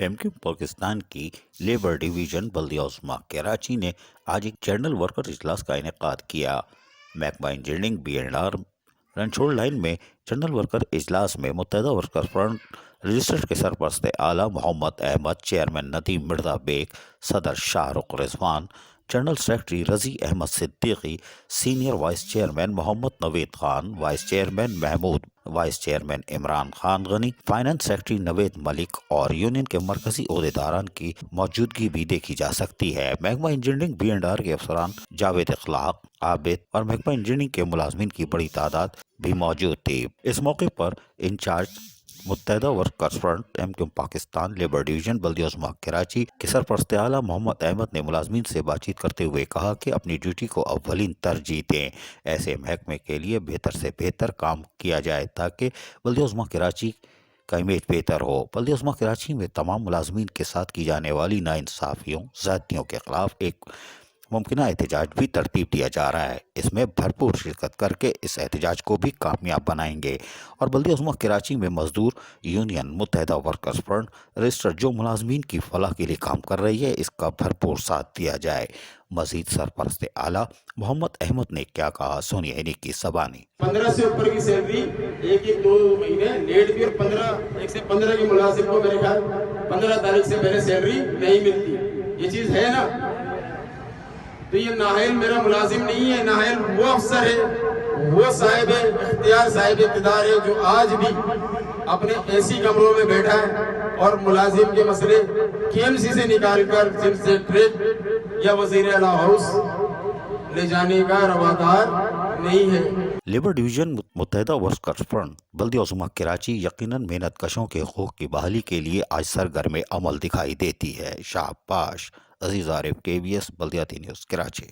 MQ Pakistan की labour division Baldia उस्मा कराची ने आज एक जनरल वर्कर इजलास का इनेकाद किया। महकमा इंजीनियरिंग BNR रनछोड़ लाइन में जनरल वर्कर इजलास में मुत्तहदा वर्कर फ्रंट रजिस्टर्ड के सरपरस्त आला मोहम्मद अहमद, चेयरमैन नदीम मिर्जा बेग, सदर Shahrukh Rizwan, general secretary Razi Ahmed Siddiqui, senior vice chairman Mohammad Naveed Khan, vice chairman Mehmood, vice chairman Imran Khan Ghani, finance secretary Naved Malik और यूनियन के मरकजी ओहदेदारान की मौजूदगी भी देखी जा सकती है। महकमा इंजीनियरिंग BNR के अफसरान जावेद इखलाक, आबिद और महकमा इंजीनियरिंग के मुलाजमीन की बड़ी तादाद भी मौजूद थी। इस मौके पर इंचार्ज मुत्तहदा workers front MQM Pakistan labour division Baldia उस्मा कराची के सरपरस्त आला मोहम्मद अहमद ने मुलाजमीन से बातचीत करते हुए कहा कि अपनी ड्यूटी को अव्वलीन तरजीह दें। ऐसे महकमे के लिए बेहतर से बेहतर काम किया जाए ताकि बल्दिया उस्मा कराची का इमेज बेहतर हो। बल्दिया उस्मा कराची में तमाम मुलाजमीन के साथ की जाने वाली नाइंसाफियों, ज़्यादतियों के खिलाफ एक मुमकिन एहतजाज भी तरतीब दिया जा रहा है। इसमें भरपूर शिरकत करके इस एहतजाज को भी कामयाब बनाएंगे और बल्दिया उस्मा कराची में मजदूर यूनियन मुत्तहदा वर्कर्स फ्रंट रजिस्टर जो मुलाजमीन की फलाह के लिए काम कर रही है, इसका भरपूर साथ दिया जाए। मजीद सरपरस्त आला मोहम्मद अहमद ने क्या कहा, सुनिए इन्हीं की ज़बानी। 15 से ऊपर की सैलरी एक 2 महीने लेट भी, और 15 1 से 15 के मुलाजिम को मेरे ख्याल 15 तारीख से पहले सैलरी नहीं मिलती। ये चीज है ना? तो ये नाहिल मेरा मुलाजिम नहीं है, नाहिल वो अफसर है, वो साहिब इख्तियार, साहिब इक़्तिदार है जो आज भी अपने ऐसी कमरों में बैठा है और मुलाजिम के मसले KMC से निकाल कर चीफ सेक्रेटरी या वज़ीर आला हाउस ले जाने का रवादार नहीं है। लेबर डिवीजन मुत्तहदा वर्कर्स फ्रंट बल्दिया उस्मा कराची यकीनन मेहनत कशों के हकूक़ की बहाली के लिए आज सरगर्म अमल दिखाई देती है। शाबाश। अजीज आरिफ, KBS बल्दियाती न्यूज़ कराची।